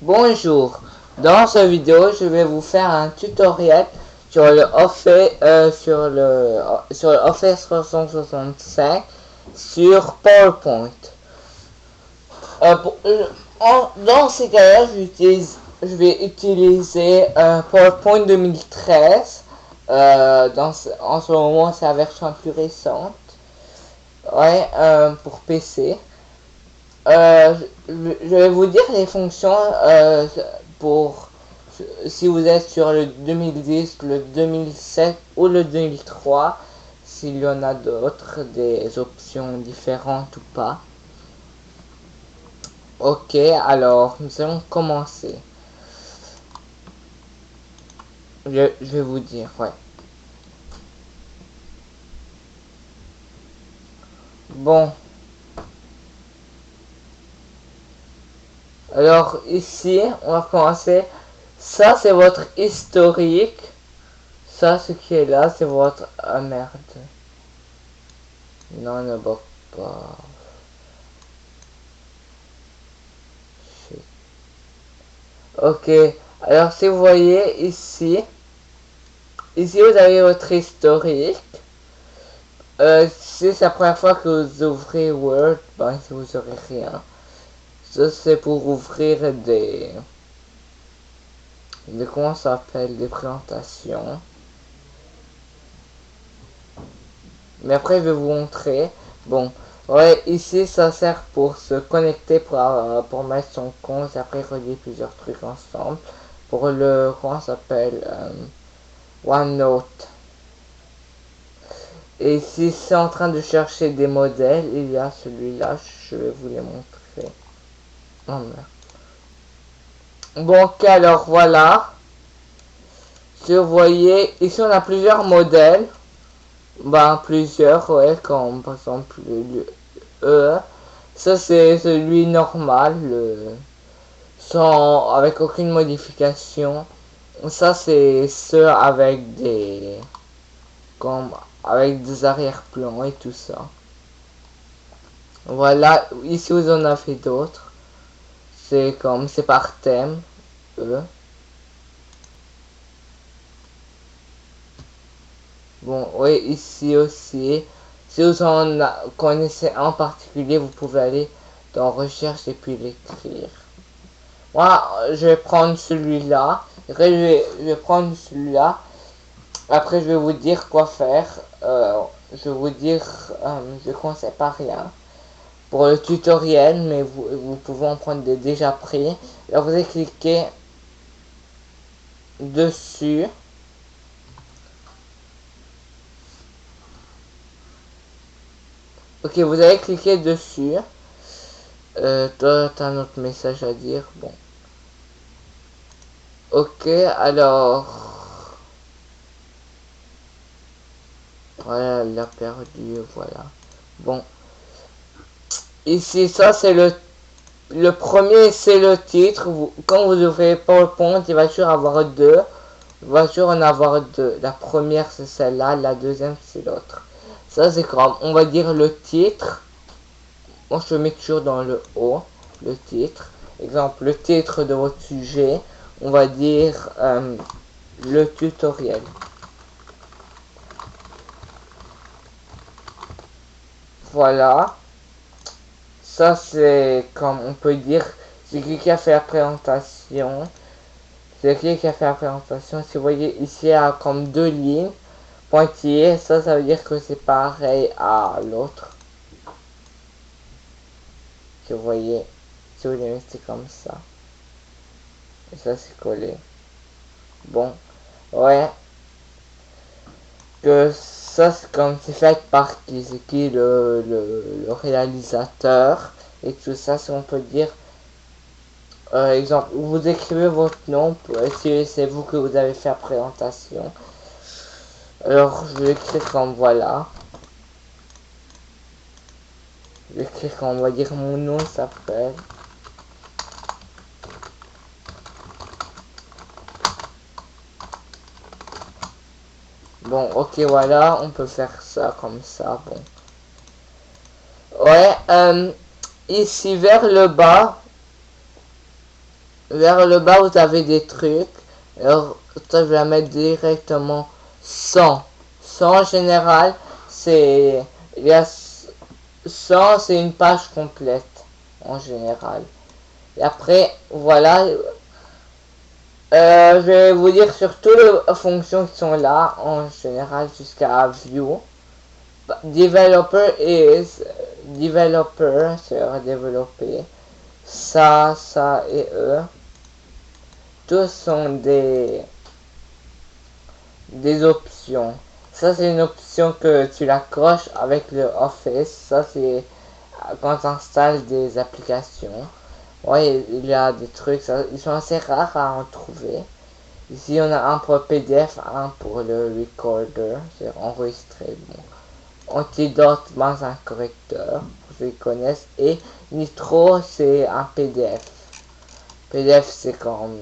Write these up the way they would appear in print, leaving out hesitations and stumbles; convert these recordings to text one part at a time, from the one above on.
Bonjour, dans cette vidéo je vais vous faire un tutoriel sur le Office 365 sur PowerPoint. Dans ces cas-là, je vais utiliser PowerPoint 2013. En ce moment, c'est la version plus récente. Ouais, pour PC. Je vais vous dire les fonctions pour si vous êtes sur le 2010, le 2007 ou le 2003, s'il y en a d'autres, des options différentes ou pas. Ok, alors nous allons commencer. Je vais vous dire, ouais. Bon, alors ici, on va commencer. Ça, c'est votre historique. Ça, ce qui est là, c'est votre... Ah merde. Non, ne bloque pas. Shit. Ok, alors si vous voyez ici, vous avez votre historique. Si c'est la première fois que vous ouvrez Word, ben si vous aurez rien. Ça c'est pour ouvrir comment ça s'appelle, des présentations. Mais après je vais vous montrer. Bon, ouais, ici ça sert pour se connecter pour mettre son compte et après relier plusieurs trucs ensemble. Pour le, comment ça s'appelle, OneNote. Et si c'est en train de chercher des modèles, il y a celui-là, je vais vous les montrer. Oh merde. Bon, ok, alors voilà. Si vous voyez, ici on a plusieurs modèles. Ben, plusieurs, ouais, comme par exemple le E. Ça c'est celui normal, sans, avec aucune modification. Ça c'est ceux avec comme, avec des arrière-plans et tout ça. Voilà, ici vous en avez d'autres. C'est comme, c'est par thème, eux. Bon, oui, ici aussi. Si vous en connaissez un en particulier, vous pouvez aller dans recherche et puis l'écrire. Moi, je vais prendre celui-là. Après, je vais prendre celui-là. Après, je vais vous dire quoi faire. Je vais vous dire, je ne conseille pas rien pour le tutoriel, mais vous pouvez en prendre des déjà pris. Là, vous allez cliquer dessus. Ok, vous allez cliquer dessus. Toi, t'as un autre message à dire. Bon. Ok, alors... Voilà, elle l'a perdu, voilà. Bon. Ici, ça, c'est le premier, c'est le titre. Quand vous ouvrez PowerPoint, il va toujours avoir deux. Il va toujours en avoir deux. La première, c'est celle-là. La deuxième, c'est l'autre. Ça, c'est comme, on va dire le titre. Moi, je mets toujours dans le haut, le titre. Exemple, le titre de votre sujet. On va dire le tutoriel. Voilà. Ça, c'est comme on peut dire, c'est qui a fait la présentation. C'est qui a fait la présentation. Si vous voyez ici, il y a comme deux lignes pointillées. Ça veut dire que c'est pareil à l'autre. Si vous voyez, si vous voulez, c'est comme ça. Et ça, c'est collé. Bon, ouais. Que ça, c'est comme c'est fait par qui, c'est qui le réalisateur. Et tout ça, si on peut dire. Exemple, vous écrivez votre nom, si c'est vous que vous avez fait la présentation. Alors, je vais écrire comme voilà. Je vais écrire comme, on va dire, mon nom s'appelle. Bon, ok, voilà, on peut faire ça comme ça, bon. Ouais, ici vers le bas, vers le bas, vous avez des trucs. Alors, ça, je vais la mettre directement 100. 100 en général, c'est... Il y a 100, c'est une page complète, en général. Et après, voilà. Je vais vous dire sur toutes les fonctions qui sont là, en général, jusqu'à View. Developer is... Developer, c'est développer. Ça et eux. Tous sont des options. Ça, c'est une option que tu la coches avec le Office. Ça, c'est quand tu installes des applications. Ouais, il y a des trucs, ça, ils sont assez rares à en trouver. Ici, on a un pour PDF, un pour le recorder, c'est enregistré. Bon. Antidote, dans un correcteur, pour ceux qui connaissent. Et Nitro, c'est un PDF. PDF, c'est comme...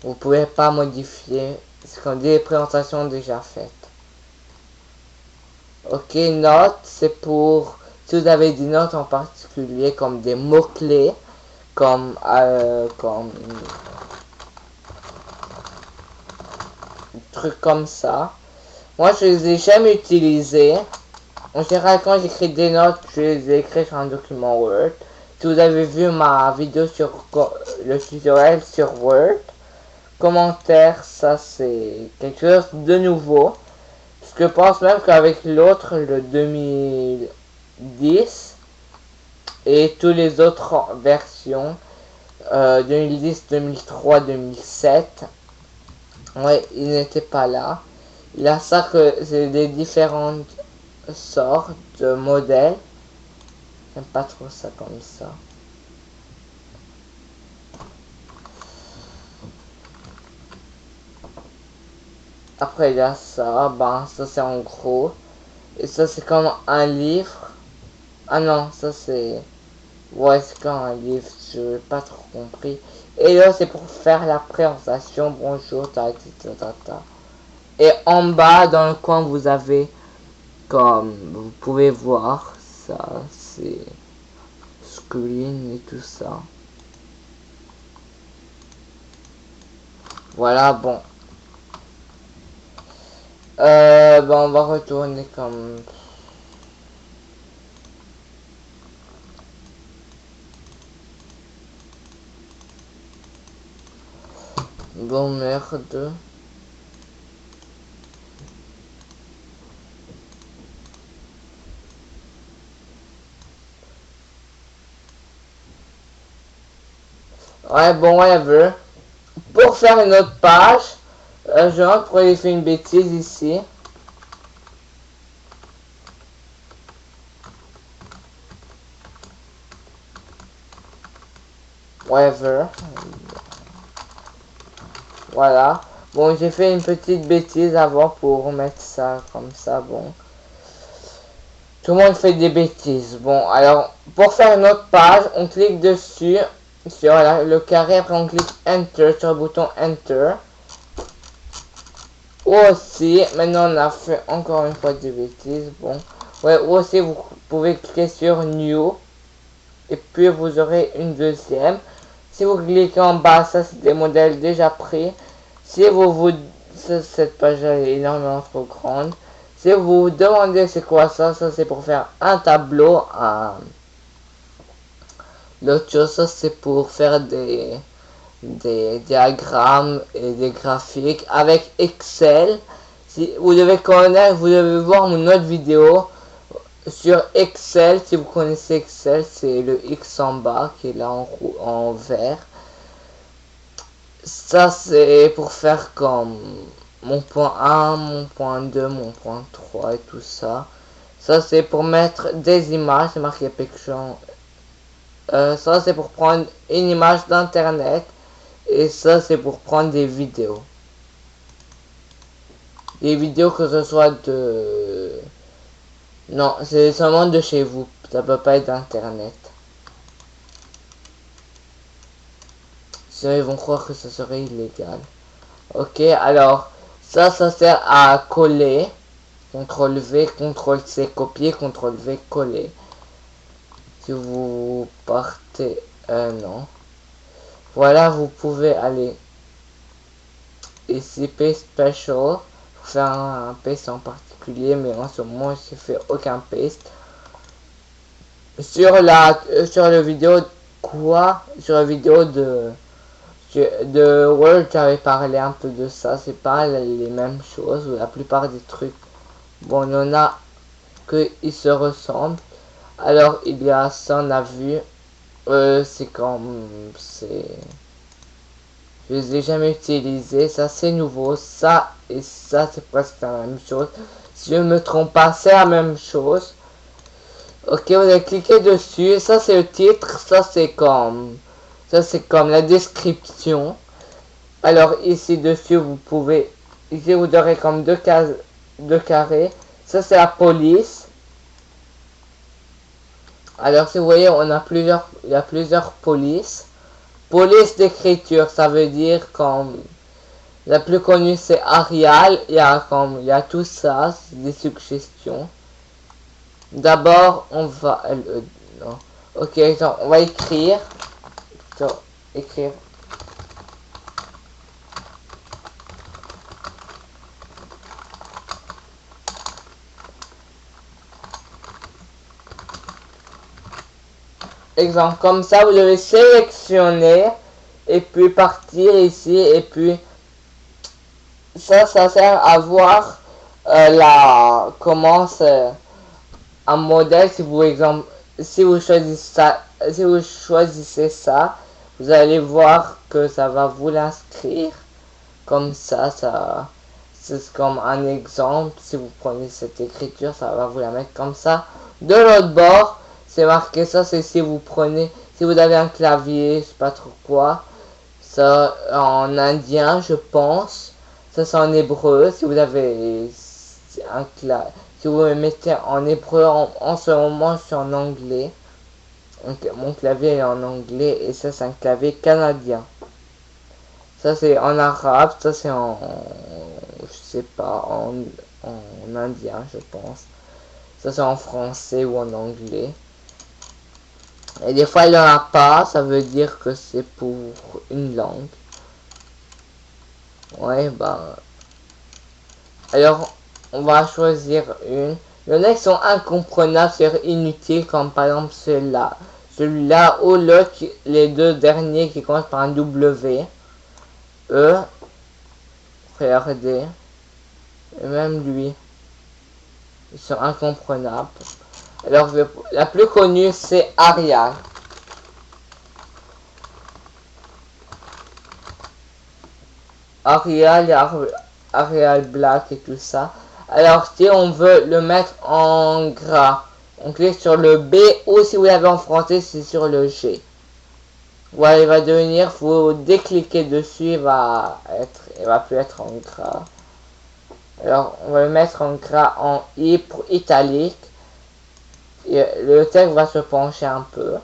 Vous pouvez pas modifier. C'est comme des présentations déjà faites. Ok, notes, c'est pour... Si vous avez des notes en particulier, comme des mots-clés, comme trucs comme ça. Moi, je les ai jamais utilisés. En général, quand j'écris des notes, je les écris sur un document Word. Si vous avez vu ma vidéo sur le tutoriel sur Word, commentaire, ça c'est quelque chose de nouveau. Je pense même qu'avec l'autre, le 2010, et toutes les autres versions, 2010, 2003, 2007, ouais, il n'était pas là. Il a ça que c'est des différentes sortes de modèles. J'aime pas trop ça comme ça. Après il y a ça, ben ça c'est en gros. Et ça c'est comme un livre. Ah non, ça c'est... Ouais, c'est comme un livre, je n'ai pas trop compris. Et là c'est pour faire la présentation. Bonjour, ta. Et en bas dans le coin vous avez, comme vous pouvez voir, ça c'est screen et tout ça. Voilà, bon. Ben on va retourner comme... Bon, merde. Ouais, bon, whatever. Pour faire une autre page, genre, pour aller faire une bêtise ici. Whatever. Voilà. Bon, j'ai fait une petite bêtise avant pour mettre ça comme ça, bon. Tout le monde fait des bêtises. Bon, alors, pour faire une autre page, on clique dessus, sur le carré, après on clique Enter, sur le bouton Enter. Ou aussi, maintenant on a fait encore une fois des bêtises, bon. Ouais, ou aussi vous pouvez cliquer sur New, et puis vous aurez une deuxième. Si vous cliquez en bas, ça c'est des modèles déjà pris. Si vous cette page est énormément trop grande. Si vous vous demandez c'est quoi ça, ça c'est pour faire un tableau. L'autre chose, ça c'est pour faire des diagrammes et des graphiques avec Excel. Si vous devez connaître, vous devez voir mon autre vidéo sur Excel. Si vous connaissez Excel, c'est le X en bas qui est là en vert. Ça c'est pour faire comme mon point 1, mon point 2, mon point 3 et tout ça. Ça c'est pour mettre des images, c'est marqué picture. Ça c'est pour prendre une image d'internet. Et ça c'est pour prendre des vidéos. Des vidéos que ce soit de... Non, c'est seulement de chez vous. Ça peut pas être d'internet. Sinon ils vont croire que ça serait illégal. Ok, alors ça sert à coller. CTRL V, CTRL C, copier, CTRL V, coller. Si vous partez... non. Voilà, vous pouvez aller ici Paste Special pour faire un paste en particulier, mais en ce moment je fais aucun paste. Sur la vidéo sur la vidéo de World, j'avais parlé un peu de ça. C'est pas les mêmes choses, la plupart des trucs. Bon, il y en a que ils se ressemblent. Alors il y a ça, on a vu. C'est comme c'est je les ai jamais utilisés. Ça c'est nouveau. Ça et ça c'est presque la même chose. Si je ne me trompe pas, c'est la même chose. Ok, vous allez cliquer dessus. Ça c'est le titre. Ça c'est comme la description. Alors ici dessus vous pouvez, ici vous aurez comme deux carrés. Ça c'est la police. Alors si vous voyez, il y a plusieurs polices. Police d'écriture, ça veut dire comme la plus connue c'est Arial. Il y a tout ça, des suggestions. D'abord on va non. Ok, donc, on va écrire. Donc, écrire. Exemple, comme ça, vous devez sélectionner et puis partir ici et puis ça sert à voir comment c'est un modèle. Si vous choisissez ça, vous allez voir que ça va vous l'inscrire comme ça c'est comme un exemple. Si vous prenez cette écriture, ça va vous la mettre comme ça. De l'autre bord, c'est marqué ça, c'est si vous avez un clavier, je sais pas trop quoi, ça en indien, je pense. Ça c'est en hébreu. Si vous avez si vous me mettez en hébreu, en ce moment, je suis en anglais. Donc, mon clavier est en anglais et ça c'est un clavier canadien. Ça c'est en arabe, ça c'est je sais pas, en indien, je pense. Ça c'est en français ou en anglais. Et des fois il n'y en a pas, ça veut dire que c'est pour une langue. Ouais, bah. Alors, on va choisir une. Il y en a qui sont incompréhensibles, c'est inutile, comme par exemple celui-là. Celui-là ou les deux derniers qui commencent par un W. E, regardez. Et même lui. Ils sont incompréhensibles. Alors, la plus connue, c'est Arial. Arial Black et tout ça. Alors, si on veut le mettre en gras, on clique sur le B ou si vous l'avez en français, c'est sur le G. Voilà, il va devenir, vous décliquer dessus, il va plus être en gras. Alors, on va le mettre en gras en I pour italique. Et le texte va se pencher un peu.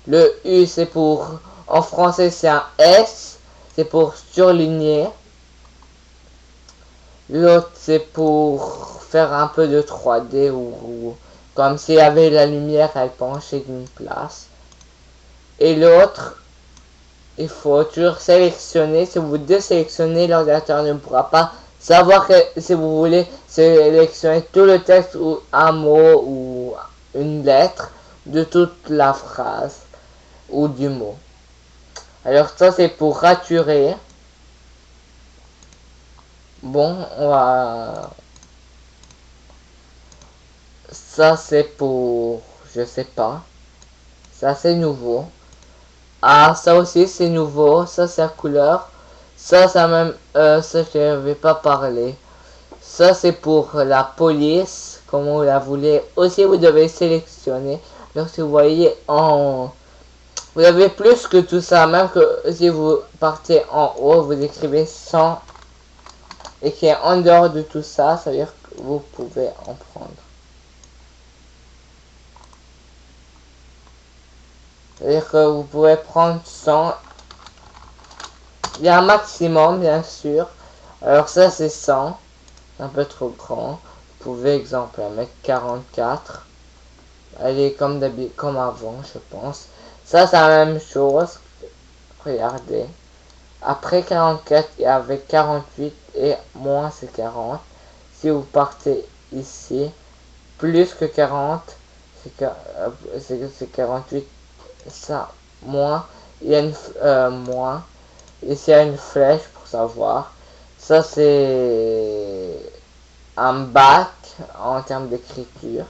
Le U, c'est pour, en français, c'est un S, c'est pour surligner. L'autre, c'est pour faire un peu de 3D ou comme s'il y avait la lumière, elle penchait d'une place. Et l'autre, il faut toujours sélectionner. Si vous désélectionnez, l'ordinateur ne pourra pas savoir que si vous voulez sélectionner tout le texte ou un mot ou une lettre de toute la phrase ou du mot. Alors ça c'est pour raturer. Bon, ça c'est pour, je sais pas. Ça c'est nouveau. Ah, ça aussi c'est nouveau. Ça c'est la couleur. Ça même, ça je vais pas parler. Ça c'est pour la police, comme vous la voulez. Aussi vous devez sélectionner. Donc si vous voyez vous avez plus que tout ça. Même que si vous partez en haut, vous écrivez 100 et qui est en dehors de tout ça, ça veut dire que vous pouvez en prendre. C'est-à-dire que vous pouvez prendre 100. Il y a un maximum, bien sûr. Alors ça, c'est 100. C'est un peu trop grand. Vous pouvez, exemple, mettre 44. Elle est comme avant, je pense. Ça, c'est la même chose. regardez. Après 44, il y avait 48 et moins c'est 40. Si vous partez ici, plus que 40, c'est 48, ça, moins, il y a une, moins. Ici, il y a une flèche pour savoir. Ça, c'est un bac en termes d'écriture.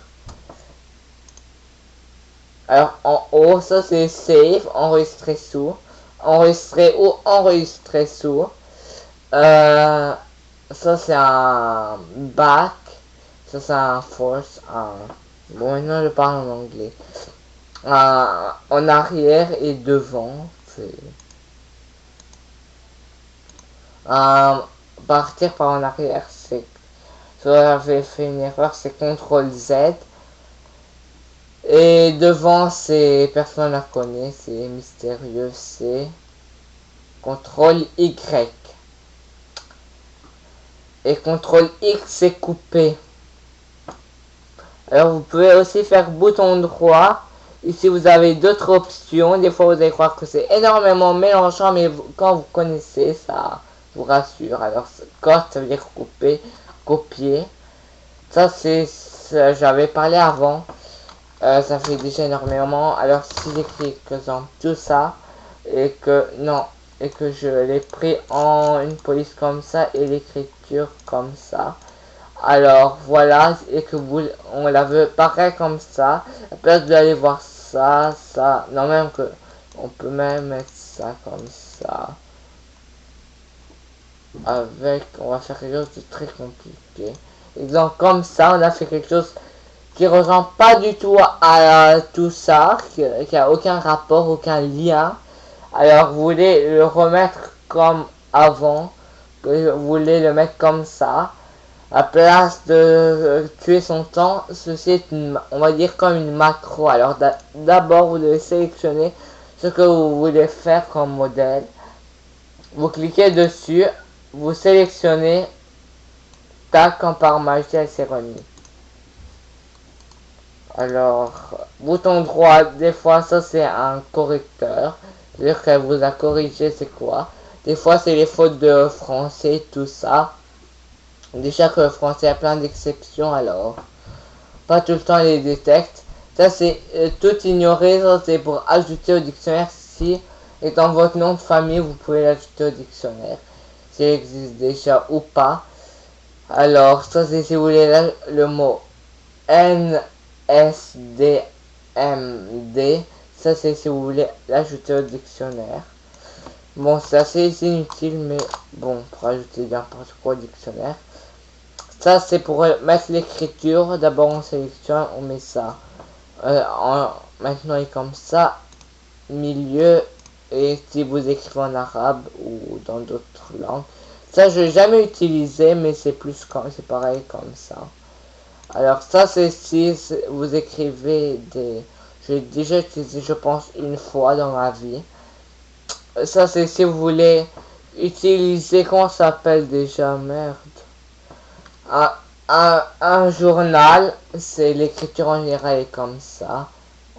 Alors, en haut, ça, c'est save, enregistrer sous. Enregistrer ou enregistrer sous. Ça, c'est un back. Ça, c'est un force. Bon, maintenant, je parle en anglais. En arrière et devant. Euh, Partir par en arrière, c'est... J'avais fait une erreur, c'est CTRL Z. Et devant, c'est... Personne la connaît, c'est mystérieux, c'est... CTRL Y. Et CTRL X, c'est couper. Alors vous pouvez aussi faire bouton droit. Ici vous avez d'autres options. Des fois vous allez croire que c'est énormément mélangeant, mais quand vous connaissez, ça vous rassure. Alors cut, ça veut dire couper, copier. Ça c'est, j'avais parlé avant. Ça fait déjà énormément. Alors si j'écris que dans tout ça et que non et que je l'ai pris en une police comme ça et l'écriture comme ça. Alors voilà, et que vous, on la veut pareil comme ça. À place d'aller voir ça, ça, non même que, on peut même mettre ça comme ça. Avec, on va faire quelque chose de très compliqué. Exemple comme ça, on a fait quelque chose qui ressemble pas du tout à tout ça, qui a aucun rapport, aucun lien. Alors vous voulez le remettre comme avant, que vous voulez le mettre comme ça. À place de tuer son temps, ceci est une, on va dire comme une macro. Alors d'abord vous devez sélectionner ce que vous voulez faire comme modèle. Vous cliquez dessus, vous sélectionnez, tac, quand par magie elle s'est remise. Alors, bouton droit, des fois ça c'est un correcteur. C'est-à-dire qu'elle vous a corrigé c'est quoi. Des fois c'est les fautes de français, tout ça. Déjà que le français a plein d'exceptions alors. Pas tout le temps les détecte. Ça c'est tout ignorer, ça c'est pour ajouter au dictionnaire si étant votre nom de famille vous pouvez l'ajouter au dictionnaire. S'il existe déjà ou pas. Alors ça c'est si vous voulez le mot NSDMD. Ça c'est si vous voulez l'ajouter au dictionnaire. Bon c'est assez inutile mais bon pour ajouter n'importe quoi au dictionnaire. Ça c'est pour mettre l'écriture. D'abord on sélectionne, on met ça. Maintenant il est comme ça. Milieu. Et si vous écrivez en arabe ou dans d'autres langues. Ça je n'ai jamais utilisé mais c'est plus comme c'est pareil comme ça. Alors ça c'est si vous écrivez des... J'ai déjà utilisé je pense une fois dans ma vie. Ça c'est si vous voulez utiliser, comment ça s'appelle déjà, merde. Un journal, c'est l'écriture en général est comme ça,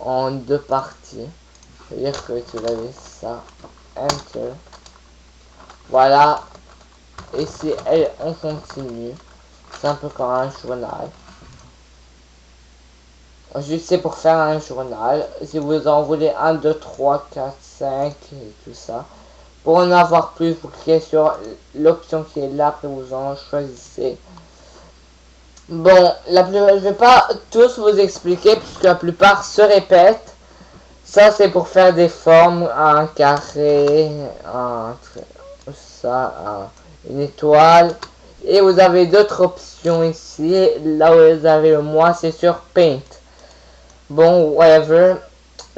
en deux parties. C'est-à-dire que tu avais ça, enter. Voilà. Et si on continue, c'est un peu comme un journal. Juste c'est pour faire un journal. Si vous en voulez 1, 2, 3, 4, 5 et tout ça. Pour en avoir plus, vous cliquez sur l'option qui est là, après vous en choisissez. Bon, je vais pas tous vous expliquer puisque la plupart se répètent. Ça c'est pour faire des formes, un carré, une étoile. Et vous avez d'autres options ici. Là où vous avez le moins, c'est sur Paint. Bon, whatever.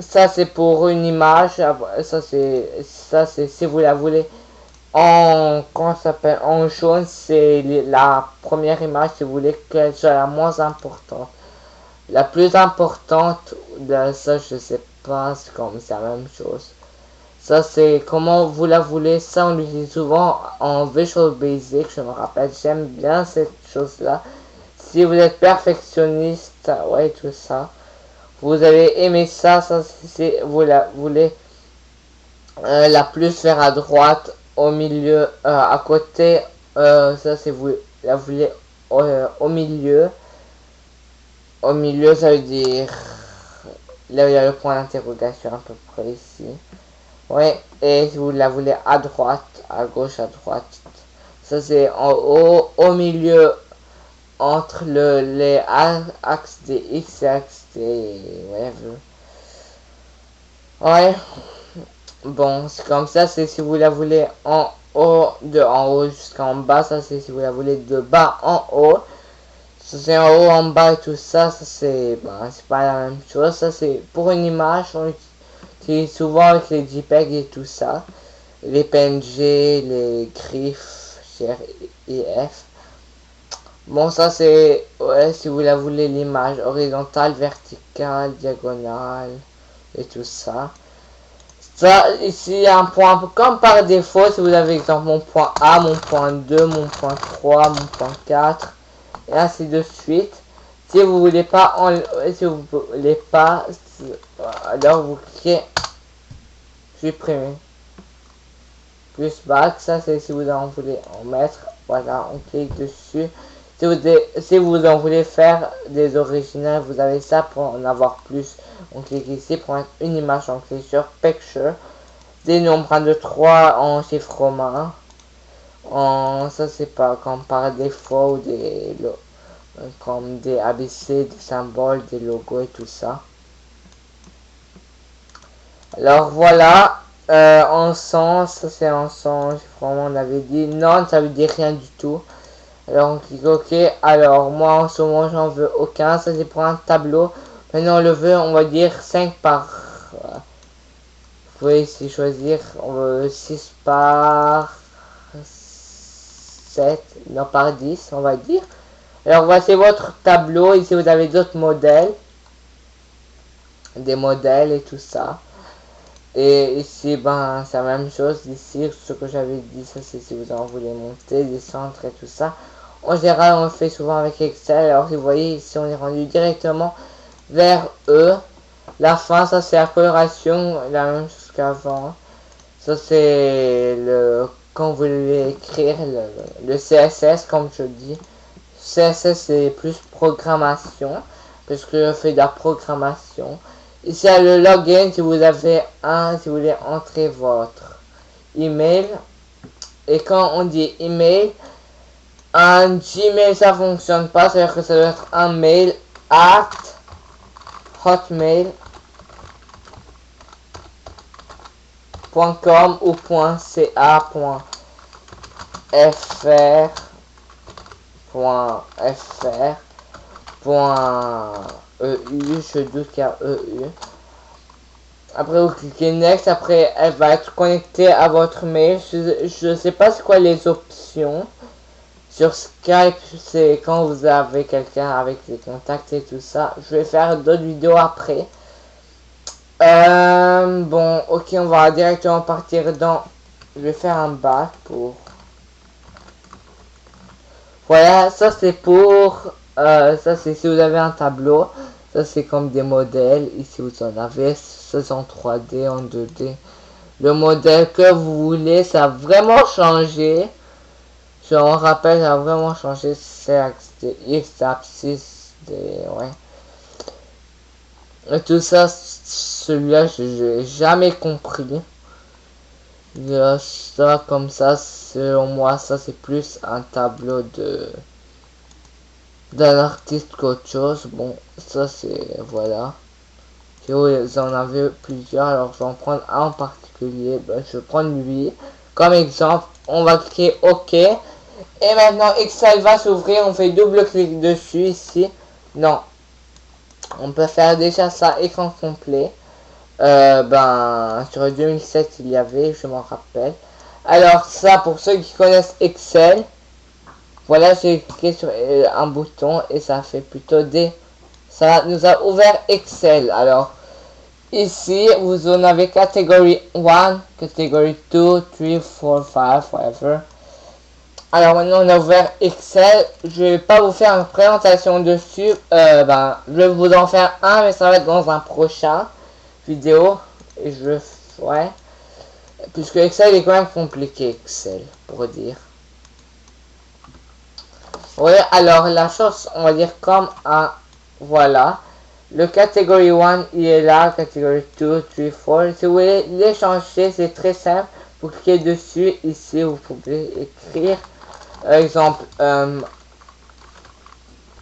Ça c'est pour une image. Ça c'est si vous la voulez en, comment ça s'appelle, en jaune, c'est la première image si vous voulez qu'elle soit la moins importante. La plus importante de ça, je sais pas, c'est comme c'est la même chose. Ça c'est comment vous la voulez. Ça on l'utilise souvent en Visual Basic, je me rappelle, j'aime bien cette chose là. Si vous êtes perfectionniste, ouais, tout ça, vous avez aimé ça, ça c'est vous la voulez La plus vers à droite, au milieu, à côté, ça c'est vous la voulez au milieu. Au milieu, ça veut dire là où il y a le point d'interrogation à peu près ici. Ouais, et si vous la voulez à droite, à gauche, à droite, ça c'est en haut, au milieu, entre les axes des X et axes des... Ouais, bon, c'est comme ça, c'est si vous la voulez en haut, de en haut jusqu'en bas, ça c'est si vous la voulez de bas en haut. Ça c'est en haut, en bas et tout ça, ça c'est c'est pas la même chose. Ça c'est pour une image, on utilise souvent avec les JPEG et tout ça. Les PNG, les griffes, GIF. Bon, ça c'est, ouais, si vous la voulez, l'image horizontale, verticale, diagonale et tout ça. Ça, ici, il y a un point comme par défaut, si vous avez exemple mon point A, mon point 2, mon point 3, mon point 4, et ainsi de suite. Si vous voulez pas, si vous voulez pas, alors vous cliquez supprimer. Plus back, ça c'est si vous en voulez en mettre, voilà, on clique dessus. Si vous en voulez faire des originales, vous avez ça pour en avoir plus. On clique ici pour mettre une image, on clique sur Picture. Des nombres de 3 en chiffre romain. Ça c'est pas comme par défaut ou comme des ABC, des symboles, des logos et tout ça. Alors voilà, en sens, ça c'est en sens, vraiment on avait dit, non ça veut dire rien du tout. Alors on clique OK, alors moi en ce moment j'en veux aucun, ça c'est pour un tableau. Maintenant on le veut, on va dire 5 par... Vous pouvez ici choisir, on veut 6 par 7, non par 10 on va dire. Alors voici votre tableau, ici vous avez d'autres modèles, des modèles et tout ça. Et ici, c'est la même chose. Ici, ce que j'avais dit, ça c'est si vous en voulez monter, descendre et tout ça. En général, on le fait souvent avec Excel. Alors, si vous voyez, ici, on est rendu directement vers E. La fin, ça c'est la coloration, la même chose qu'avant. Ça c'est quand vous voulez écrire le CSS, comme je dis. CSS c'est plus programmation, parce que je fais de la programmation. Ici, il y a le login si vous avez si vous voulez entrer votre email. Et quand on dit email, un Gmail ça fonctionne pas, c'est-à-dire que ça doit être un mail at hotmail.com ou .ca.fr.eu, je doute qu'il y a EU. Après vous cliquez Next, après elle va être connectée à votre mail. Je sais pas c'est quoi les options. Sur Skype, c'est quand vous avez quelqu'un avec les contacts et tout ça. Je vais faire d'autres vidéos après. Bon, ok, on va directement partir dans... Je vais faire un bac pour... Voilà, ça c'est pour... ça c'est si vous avez un tableau. Ça c'est comme des modèles. Ici vous en avez. Ça c'est en 3D, en 2D. Le modèle que vous voulez, ça a vraiment changé. Je me rappelle, ça a vraiment changé. C'est X, abscisse, ouais. Et tout ça, celui-là, je n'ai jamais compris. Ça, comme ça, selon moi, ça c'est plus un tableau d'un artiste qu'autre chose. Bon, ça c'est, voilà. Si vous en avez plusieurs, alors je vais en prendre un en particulier. Je vais prendre lui. Comme exemple, on va cliquer OK. Et maintenant, Excel va s'ouvrir. On fait double clic dessus ici. Non. On peut faire déjà ça, écran complet. Sur le 2007, il y avait, je m'en rappelle. Alors, ça, pour ceux qui connaissent Excel, voilà, j'ai cliqué sur un bouton et ça fait plutôt des... Ça nous a ouvert Excel. Alors, ici, vous en avez catégorie 1, catégorie 2, 3, 4, 5, whatever. Alors maintenant on a ouvert Excel, je vais pas vous faire une présentation dessus, je vais vous en faire mais ça va être dans un prochain vidéo, et ouais. puisque Excel est quand même compliqué, Excel, pour dire. Oui, alors la chose, on va dire comme un, voilà. Le catégorie 1, il est là, catégorie 2, 3, 4. Si vous voulez les changer, c'est très simple. Vous cliquez dessus, ici, vous pouvez écrire, exemple,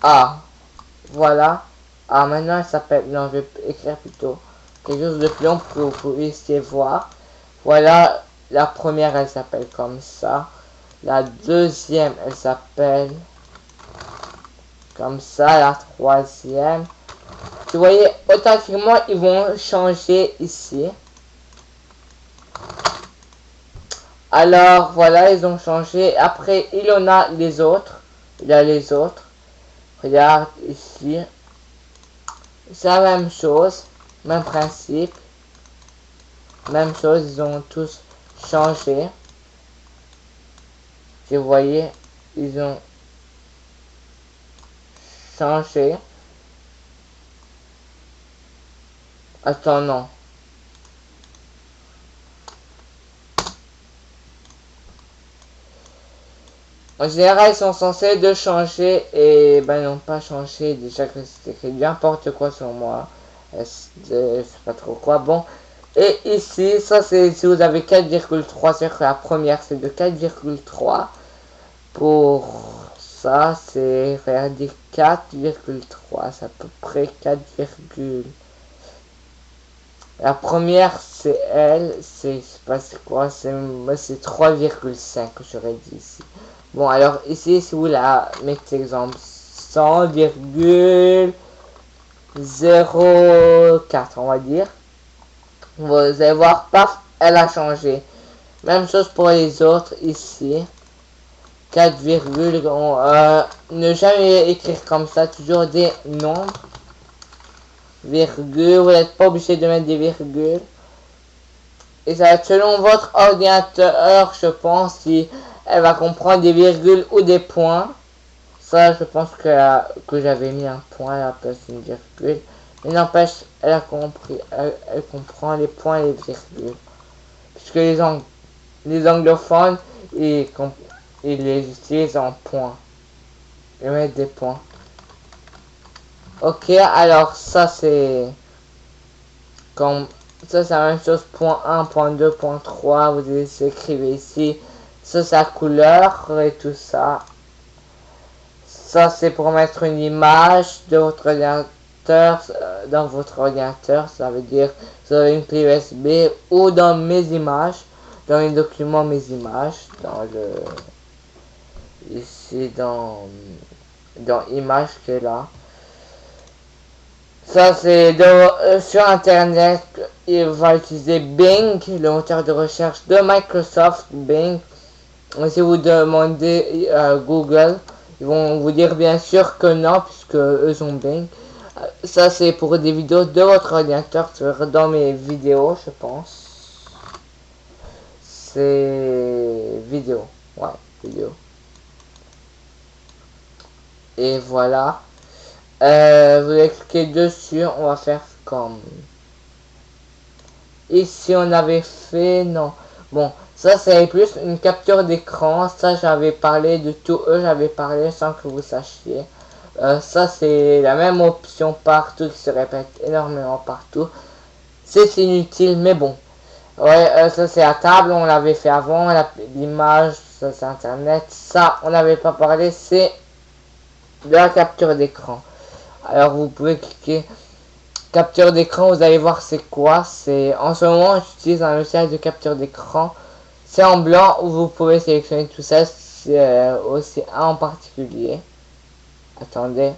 A. Voilà. Ah, maintenant, elle s'appelle, non, je vais écrire plutôt quelque chose de plus long pour que vous puissiez voir. Voilà, la première, elle s'appelle comme ça. La deuxième, elle s'appelle comme ça. La troisième. Vous voyez, automatiquement, ils vont changer ici. Alors, voilà, ils ont changé. Après, il y en a les autres. Il y a les autres. Regarde ici. C'est la même chose. Même principe. Même chose, ils ont tous changé. Si vous voyez, ils ont changé. Attends, non. En général, ils sont censés de changer et ben ils n'ont pas changé. Déjà que c'est écrit n'importe quoi sur moi. Je sais pas trop quoi. Bon. Et ici, ça c'est si vous avez 4,3, c'est-à-dire que la première c'est de 4,3. Pour ça, c'est regardez 4,3. C'est à peu près 4, la première, c'est elle, c'est pas c'est quoi, c'est 3,5 que j'aurais dit ici. Bon, alors ici, si vous la mettez exemple 100,04, on va dire, vous allez voir, paf, elle a changé. Même chose pour les autres ici. 4, ne jamais écrire comme ça, toujours des nombres. Virgule, vous n'êtes pas obligé de mettre des virgules. Et ça va être selon votre ordinateur, je pense, si elle va comprendre des virgules ou des points. Ça, je pense que j'avais mis un point à la place d'une virgule. Mais n'empêche, elle a compris, elle comprend les points et les virgules. Puisque les anglophones, ils les utilisent en points. Ils mettent des points. Ok, alors ça c'est comme ça c'est la même chose, point 1, point 2, point 3, vous écrivez ici, ça c'est la couleur et tout ça. Ça c'est pour mettre une image de votre ordinateur, dans votre ordinateur, ça veut dire vous avez une clé USB ou dans mes images, dans les documents mes images, dans ici dans image qui est là. Ça c'est sur internet, il va utiliser Bing, le moteur de recherche de Microsoft, Bing. Et si vous demandez Google, ils vont vous dire bien sûr que non, puisque eux ont Bing. Ça c'est pour des vidéos de votre ordinateur, dans mes vidéos je pense. C'est vidéo, ouais, vidéo. Et voilà. Vous allez cliquer dessus, on va faire comme ici on avait fait, non, bon, ça c'est plus une capture d'écran, ça j'avais parlé de tout, j'avais parlé sans que vous sachiez. Ça c'est la même option partout qui se répète énormément partout. C'est inutile mais bon. Ouais, ça c'est la table, on l'avait fait avant, l'image, ça c'est internet, ça on n'avait pas parlé, c'est de la capture d'écran. Alors vous pouvez cliquer capture d'écran, vous allez voir c'est quoi. C'est en ce moment j'utilise un logiciel de capture d'écran. C'est en blanc où vous pouvez sélectionner tout ça. C'est aussi un en particulier. Attendez.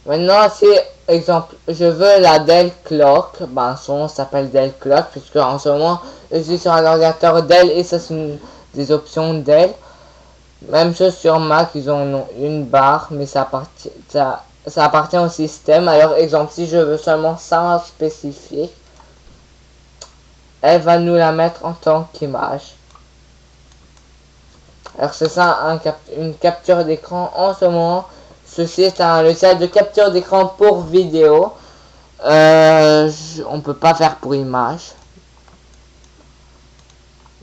Maintenant si exemple je veux la Dell Clock, ben son nom s'appelle Dell Clock puisque en ce moment je suis sur un ordinateur Dell et ça c'est des options Dell. Même chose sur Mac, ils ont une barre mais ça appartient au système. Alors exemple si je veux seulement ça spécifique, elle va nous la mettre en tant qu'image. Alors c'est ça une capture d'écran en ce moment. Ceci est un logiciel de capture d'écran pour vidéo. On peut pas faire pour image.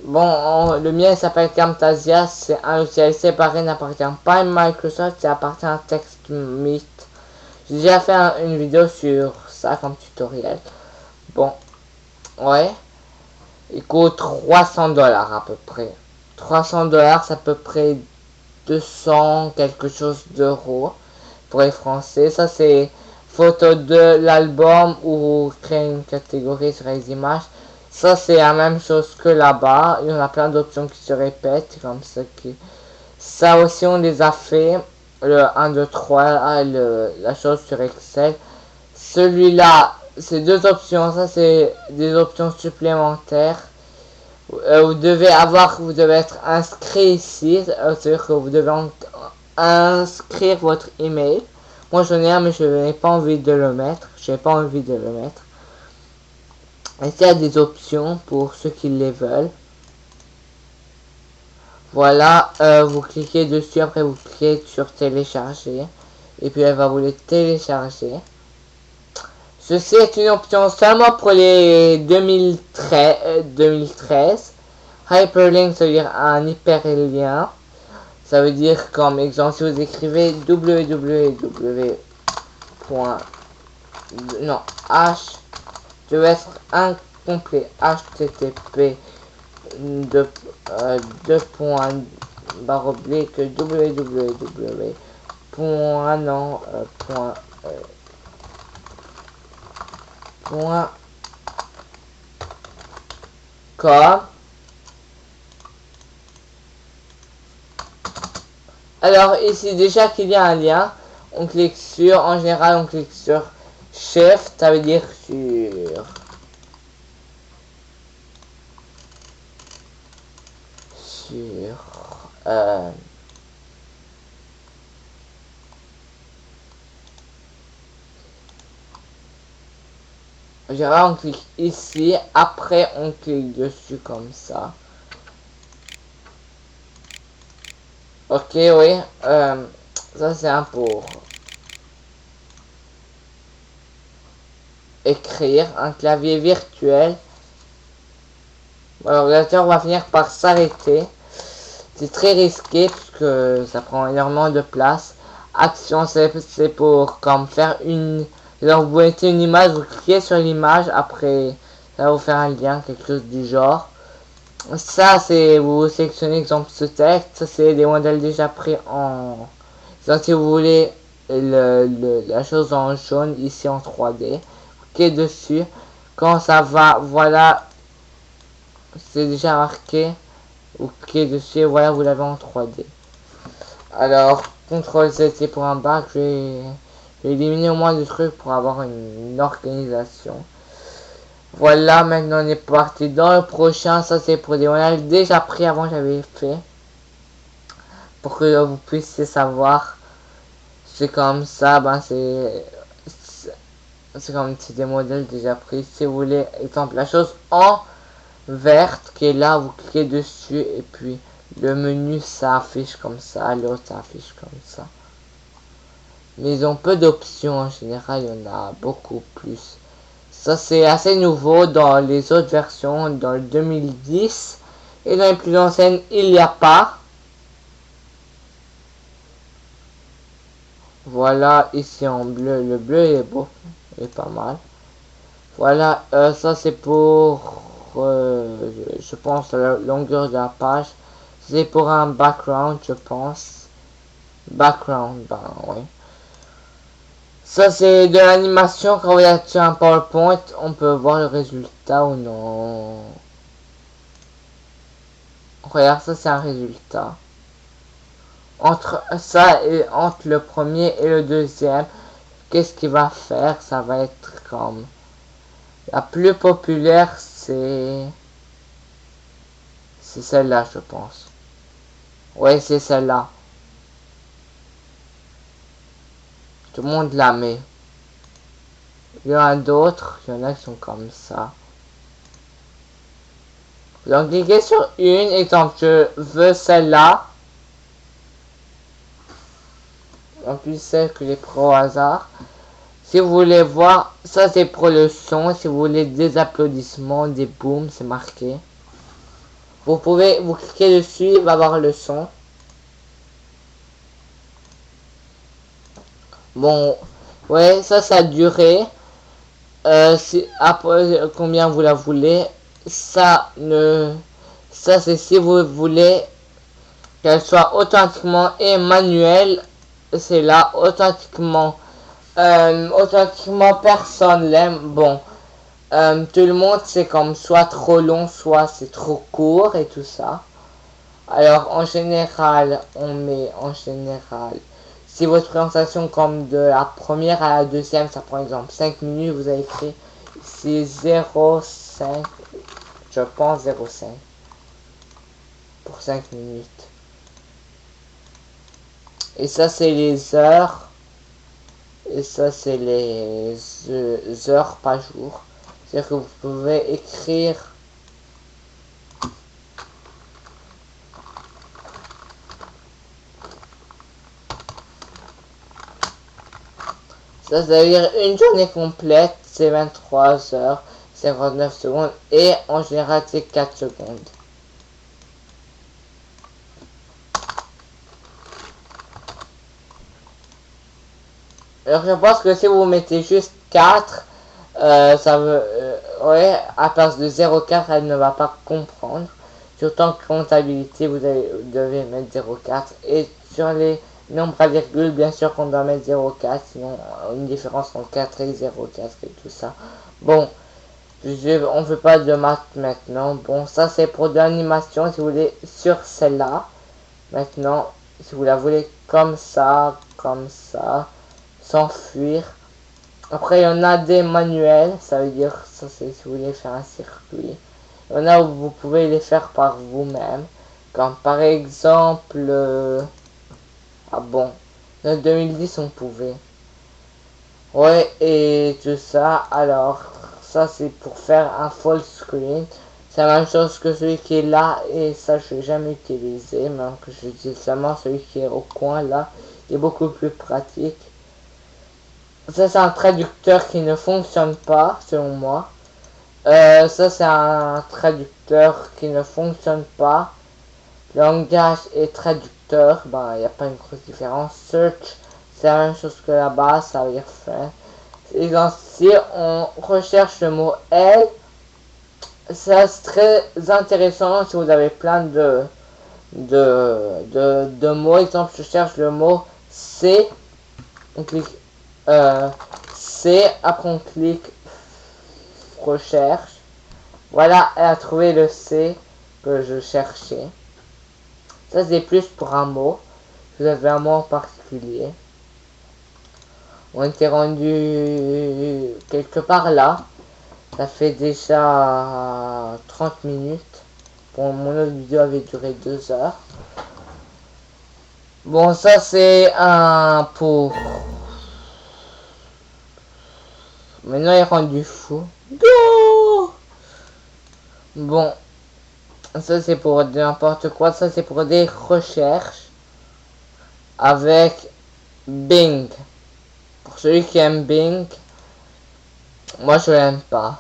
Bon, le mien s'appelle Camtasia, c'est un logiciel séparé, n'appartient pas à Microsoft, ça appartient à TextMeet. J'ai déjà fait une vidéo sur ça comme tutoriel. Bon, ouais, il coûte 300 dollars à peu près. 300 dollars, c'est à peu près 200 quelque chose d'euros pour les Français. Ça, c'est photo de l'album ou créer une catégorie sur les images. Ça, c'est la même chose que là-bas. Il y en a plein d'options qui se répètent, comme ça qui... Ça aussi, on les a fait. Le 1, 2, 3, la chose sur Excel. Celui-là, c'est deux options. Ça, c'est des options supplémentaires. Vous devez être inscrit ici. C'est-à-dire que vous devez inscrire votre email. Moi, j'en ai un, mais je n'ai pas envie de le mettre. J'ai pas envie de le mettre. Et il y a des options pour ceux qui les veulent. Voilà, vous cliquez dessus, après vous cliquez sur télécharger. Et puis elle va vous les télécharger. Ceci est une option seulement pour les 2013. Hyperlink, ça veut dire un hyperlien. Ça veut dire comme exemple, si vous écrivez www. Non, H devait être incomplet. HTTP deux barre oblique www. Non, com. Alors ici déjà qu'il y a un lien, on clique sur, en général on clique sur Shift, ça veut dire sur en général on clique ici, après on clique dessus comme ça. Ok, oui, ça c'est un pour écrire, un clavier virtuel. L'ordinateur va finir par s'arrêter. C'est très risqué parce que ça prend énormément de place. Action, c'est pour comme faire une... Alors vous mettez une image, vous cliquez sur l'image, après ça va vous faire un lien, quelque chose du genre. Ça c'est, vous sélectionnez exemple ce texte, ça c'est des modèles déjà pris en... Donc si vous voulez la chose en jaune ici en 3D, cliquez dessus. Quand ça va, voilà, c'est déjà marqué. Vous cliquez dessus et voilà, vous l'avez en 3D. Alors, CTRL Z c'est pour un bac, je vais éliminer au moins des trucs pour avoir une organisation. Voilà, maintenant on est parti dans le prochain, ça c'est pour des modèles déjà pris avant j'avais fait. Pour que vous puissiez savoir, c'est comme ça, ben c'est comme c'est des modèles déjà pris. Si vous voulez, exemple, la chose en verte qui est là, vous cliquez dessus et puis le menu s'affiche comme ça, l'autre s'affiche comme ça. Mais ils ont peu d'options en général, il y en a beaucoup plus. Ça c'est assez nouveau dans les autres versions, dans le 2010. Et dans les plus anciennes, il n'y a pas. Voilà, ici en bleu, le bleu est beau, il est pas mal. Voilà, ça c'est pour, je pense, la longueur de la page. C'est pour un background, je pense. Background, ben oui. Ça c'est de l'animation, quand vous êtes sur un PowerPoint, on peut voir le résultat ou non. Regarde, ça c'est un résultat. Entre ça et entre le premier et le deuxième, qu'est-ce qu'il va faire? Ça va être comme... La plus populaire, c'est celle-là, je pense. Ouais, c'est celle-là. Tout le monde la met. Il y en a d'autres, il y en a qui sont comme ça. Donc, cliquez sur une, exemple, je veux celle-là. En plus, celle que j'ai pris au hasard. Si vous voulez voir, ça c'est pour le son. Si vous voulez des applaudissements, des booms, c'est marqué. Vous pouvez vous cliquer dessus, il va avoir le son. Bon, ouais, ça a duré. Après combien vous la voulez, ça ne, ça c'est si vous voulez qu'elle soit authentiquement et manuelle, c'est là authentiquement personne l'aime. Bon, tout le monde c'est comme soit trop long, soit c'est trop court et tout ça. Alors en général, on met en général, si votre présentation comme de la première à la deuxième, ça prend exemple 5 minutes, vous avez écrit c'est 0,5, je pense 0,5 pour 5 minutes. Et ça c'est les heures, et ça c'est les heures par jour. C'est-à-dire que vous pouvez écrire ça, veut dire une journée complète, c'est 23 heures, 59 secondes, et en général, c'est 4 secondes. Alors, je pense que si vous mettez juste 4, ça veut, ouais, à place de 0,4, elle ne va pas comprendre. Surtout en comptabilité, vous devez mettre 0,4. Et sur les nombres à virgule, bien sûr qu'on doit mettre 0,4, sinon une différence entre 4 et 0,4 et tout ça. Bon, on ne veut pas de maths maintenant. Bon, ça c'est pour de l'animation, si vous voulez, sur celle-là. Maintenant, si vous la voulez comme ça, s'enfuir. Après, il y en a des manuels, ça veut dire, ça c'est si vous voulez faire un circuit. Il y en a où vous pouvez les faire par vous-même. Comme par exemple, ah bon, en 2010 on pouvait. Ouais, et tout ça, alors, ça c'est pour faire un full screen. C'est la même chose que celui qui est là, et ça je n'ai jamais utilisé, même que j'utilise seulement celui qui est au coin là, qui est beaucoup plus pratique. Ça c'est un traducteur qui ne fonctionne pas, selon moi. Ça c'est un traducteur qui ne fonctionne pas. Langage et traducteur, ben il n'y a pas une grosse différence. Search, c'est la même chose que là-bas, ça veut dire fin. Et donc, si on recherche le mot elle, c'est très intéressant si vous avez plein de mots. Exemple, je cherche le mot C, on clique C, après on clique recherche. Voilà, elle a trouvé le C que je cherchais. Ça c'est plus pour un mot. Vous avez un mot en particulier. On était rendu quelque part là. Ça fait déjà 30 minutes. Bon, mon autre vidéo avait duré 2 heures. Bon, ça c'est un pour... Maintenant il est rendu fou. Bon, ça c'est pour n'importe quoi. Ça c'est pour des recherches avec Bing. Pour celui qui aime Bing, moi je l'aime pas.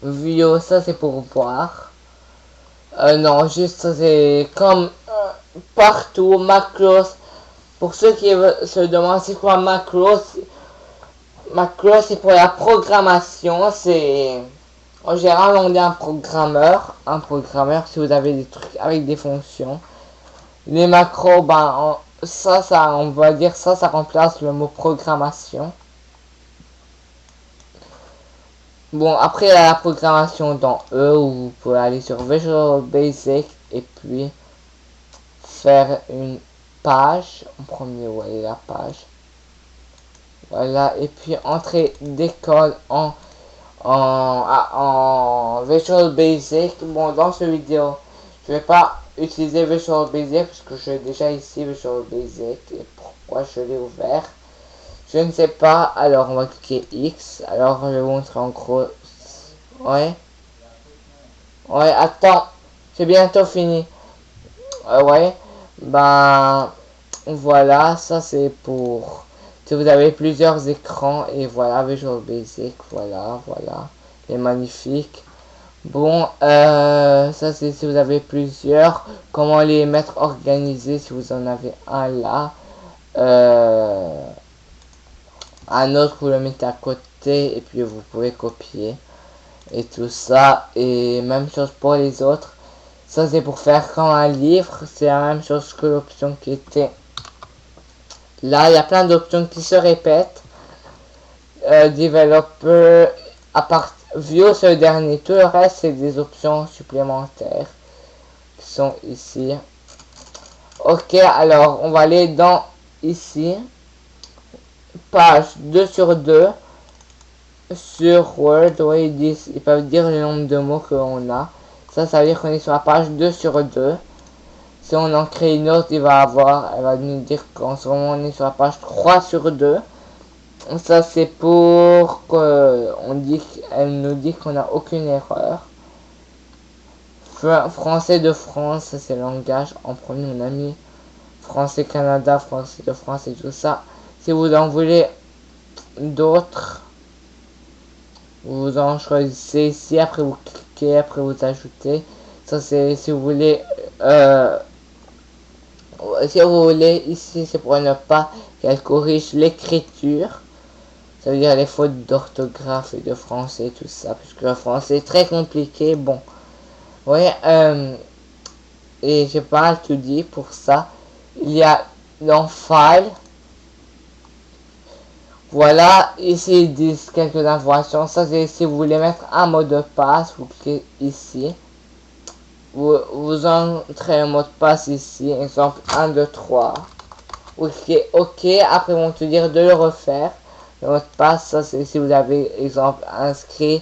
Vidéo, ça c'est pour voir. Non, juste ça c'est comme partout, macros. Pour ceux qui se demandent c'est quoi macros, macros c'est pour la programmation, c'est... En général on est un programmeur si vous avez des trucs avec des fonctions. Les macros, ben ça on va dire ça remplace le mot programmation. Bon, après, il y a la programmation dans E, où vous pouvez aller sur Visual Basic et puis faire une page. En premier, ouais, la page. Voilà, et puis entrer d'école en Visual Basic. Bon, dans cette vidéo, je vais pas utiliser Visual Basic parce que j'ai déjà ici Visual Basic. Et pourquoi je l'ai ouvert? Je ne sais pas. Alors, on va cliquer X. Alors, je vais vous montrer en gros. Ouais. Ouais, attends. C'est bientôt fini. Ouais. Ben, voilà. Ça, c'est pour... Si vous avez plusieurs écrans. Et voilà, Visual Basic. Voilà, voilà. Il est magnifique. Bon, ça c'est si vous avez plusieurs. Comment les mettre organisés si vous en avez un là. Un autre, vous le mettez à côté et puis vous pouvez copier. Et tout ça. Et même chose pour les autres. Ça c'est pour faire comme un livre. C'est la même chose que l'option qui était là. Il y a plein d'options qui se répètent. Developer, à part View, c'est le dernier. Tout le reste, c'est des options supplémentaires qui sont ici. Ok, alors on va aller dans ici. Page 2 sur 2. Sur Word, ouais, ils peuvent dire le nombre de mots qu'on a. Ça veut dire qu'on est sur la page 2 sur 2. Si on en crée une autre, elle va nous dire qu'en ce moment on est sur la page 3 sur 2. Ça c'est pour qu'elle nous dit qu'on n'a aucune erreur. Français de France, ça c'est le langage. En premier on a mis Français Canada, Français de France et tout ça. Si vous en voulez d'autres, vous en choisissez ici, après vous cliquez, après vous ajoutez. Ça c'est si vous voulez ici c'est pour ne pas qu'elle corrige l'écriture. Ça veut dire les fautes d'orthographe et de français, tout ça, puisque le français est très compliqué. Bon, ouais, et j'ai pas mal tout dit pour ça. Il y a dans File, voilà, ici ils disent quelques informations. Ça c'est si vous voulez mettre un mot de passe, vous cliquez ici. Vous entrez un mot de passe ici, exemple 1, 2, 3. Vous cliquez OK, après ils vont te dire de le refaire. Le mot de passe, ça c'est si vous avez, exemple, inscrit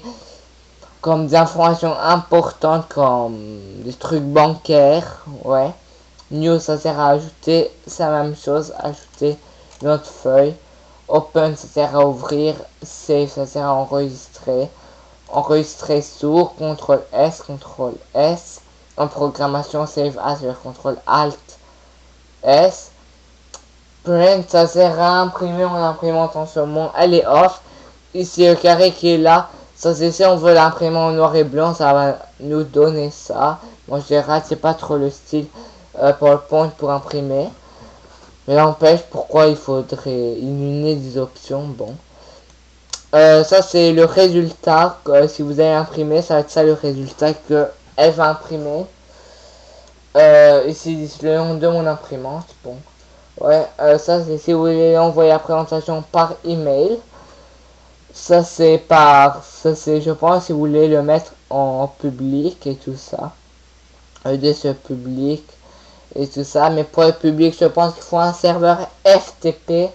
comme des informations importantes comme des trucs bancaires, ouais. New, ça sert à ajouter, c'est la même chose, ajouter une autre feuille. Open, ça sert à ouvrir. Save, ça sert à enregistrer. Enregistrer sous, CTRL S, CTRL S. En programmation, Save As, CTRL Alt S. Print, ça sert à imprimer mon imprimante en ce moment, elle est off. Ici, le carré qui est là, ça c'est si on veut l'imprimer en noir et blanc, ça va nous donner ça. Moi, je dirais, c'est pas trop le style PowerPoint pour imprimer. Mais n'empêche, pourquoi il faudrait illuminer des options, bon. Ça c'est le résultat, si vous allez imprimer, ça va être ça le résultat que elle va imprimer. Ici le nom de mon imprimante, bon. Ouais, ça c'est si vous voulez envoyer la présentation par email. Ça c'est je pense, si vous voulez le mettre en public et tout ça. Aider ce public et tout ça. Mais pour le public, je pense qu'il faut un serveur FTP.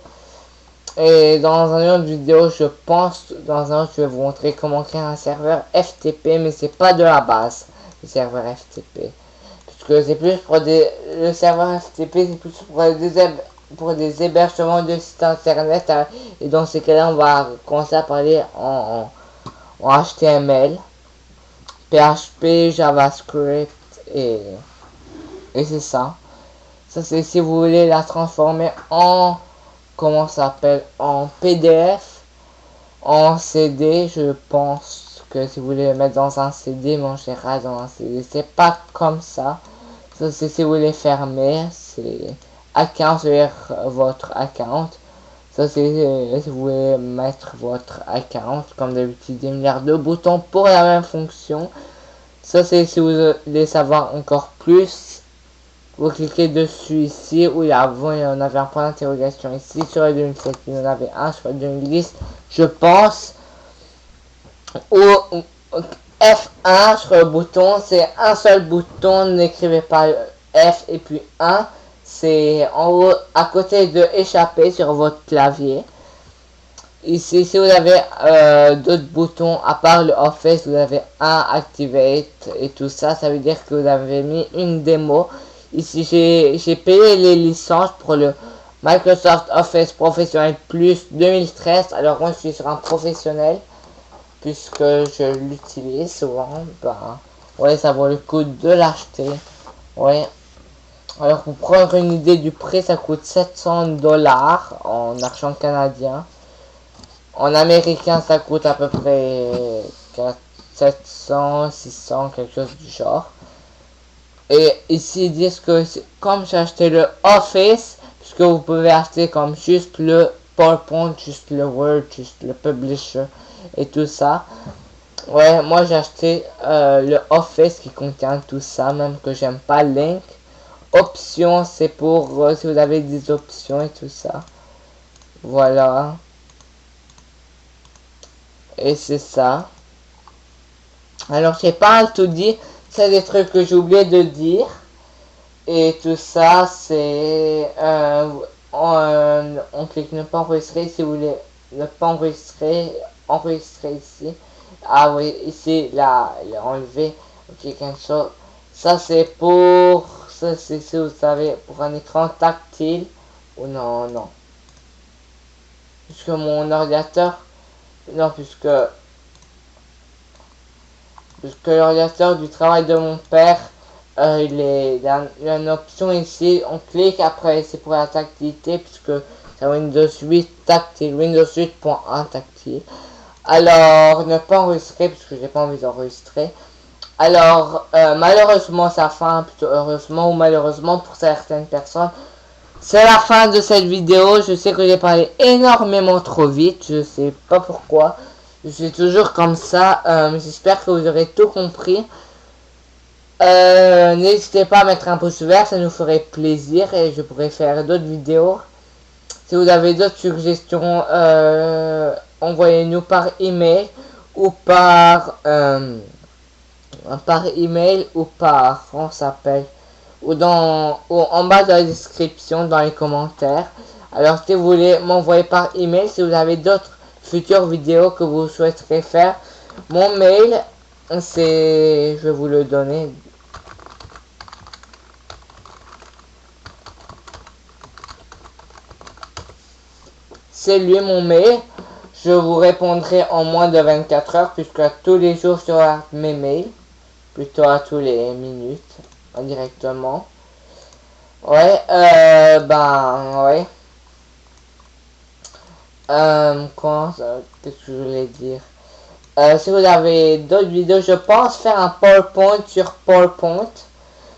Et dans une autre vidéo, je pense, dans un autre, je vais vous montrer comment créer un serveur FTP, mais c'est pas de la base, le serveur FTP. Puisque c'est plus pour le serveur FTP, c'est plus pour des hébergements de sites internet. Hein, et dans ces cas-là, on va commencer à parler en HTML, PHP, JavaScript et c'est ça. Ça, c'est si vous voulez la transformer en comment ça s'appelle, en PDF, en CD. Je pense que si vous voulez le mettre dans un CD, mais en général dans un CD, c'est pas comme ça. Ça c'est si vous voulez fermer, c'est account, c'est votre account. Ça c'est si vous voulez mettre votre account, comme d'habitude, des milliards de boutons pour la même fonction. Ça c'est si vous voulez savoir encore plus. Vous cliquez dessus ici, où avant il y en avait un point d'interrogation ici, sur le 2007 il y en avait un, sur le 2010 je pense, ou F1 sur le bouton, c'est un seul bouton, n'écrivez pas F et puis 1, c'est en haut à côté de échapper sur votre clavier. Ici, si vous avez d'autres boutons à part le Office, vous avez un Activate et tout ça, ça veut dire que vous avez mis une démo. Ici, j'ai payé les licences pour le Microsoft Office Professionnel Plus 2013. Alors, moi, je suis sur un professionnel, puisque je l'utilise souvent. Ben, ouais, ça vaut le coup de l'acheter. Ouais. Alors, pour prendre une idée du prix, ça coûte 700 $ en argent canadien. En américain, ça coûte à peu près 700, 600, quelque chose du genre. Et ici ils disent que comme j'ai acheté le Office, puisque vous pouvez acheter comme juste le PowerPoint, juste le Word, juste le Publisher et tout ça. Ouais, moi j'ai acheté le Office qui contient tout ça, même que j'aime pas Link. Options, c'est pour si vous avez des options et tout ça. Voilà. Et c'est ça. Alors j'ai pas tout dit. C'est des trucs que j'ai oublié de dire. Et tout ça, c'est... on clique ne pas enregistrer si vous voulez ne pas enregistrer. Enregistrer ici. Ah oui, ici, là, il est enlevé. Ok, cancel. Ça c'est pour... Ça c'est si vous savez, pour un écran tactile. Ou non, non. Puisque mon ordinateur... Non, puisque l'ordinateur du travail de mon père, il y a une option ici, on clique, après c'est pour la tactilité, puisque c'est Windows 8 tactile, Windows 8.1 tactile. Alors, ne pas enregistrer, puisque j'ai pas envie d'enregistrer. Alors, malheureusement, ça fin, plutôt heureusement ou malheureusement pour certaines personnes, c'est la fin de cette vidéo. Je sais que j'ai parlé énormément trop vite, je sais pas pourquoi. Je suis toujours comme ça. J'espère que vous aurez tout compris. N'hésitez pas à mettre un pouce vert, ça nous ferait plaisir et je pourrais faire d'autres vidéos. Si vous avez d'autres suggestions, envoyez-nous par email ou par email ou par, comment ça s'appelle, ou en bas de la description dans les commentaires. Alors si vous voulez m'envoyer par email, si vous avez d'autres futures vidéos que vous souhaiterez faire, mon mail c'est, je vais vous le donner. C'est lui mon mail. Je vous répondrai en moins de 24 heures puisque tous les jours sur mes mails, plutôt à tous les minutes, indirectement. Ouais, ouais. Qu'est-ce que je voulais dire? Si vous avez d'autres vidéos, je pense faire un PowerPoint sur PowerPoint.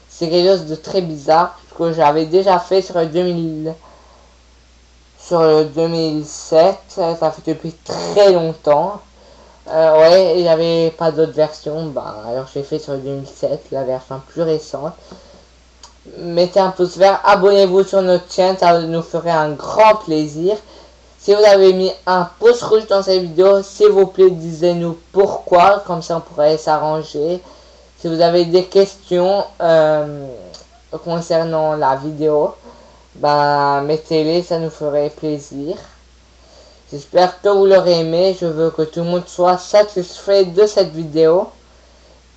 C'est quelque chose de très bizarre que j'avais déjà fait sur le 2007. Ça fait depuis très longtemps. Ouais, il n'y avait pas d'autres versions. Bah, alors j'ai fait sur le 2007, la version plus récente. Mettez un pouce vert, abonnez-vous sur notre chaîne, ça nous ferait un grand plaisir. Si vous avez mis un pouce rouge dans cette vidéo, s'il vous plaît, dites-nous pourquoi, comme ça on pourrait s'arranger. Si vous avez des questions concernant la vidéo, bah mettez-les, ça nous ferait plaisir. J'espère que vous l'aurez aimé, je veux que tout le monde soit satisfait de cette vidéo.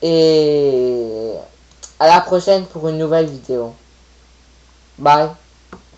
Et à la prochaine pour une nouvelle vidéo. Bye.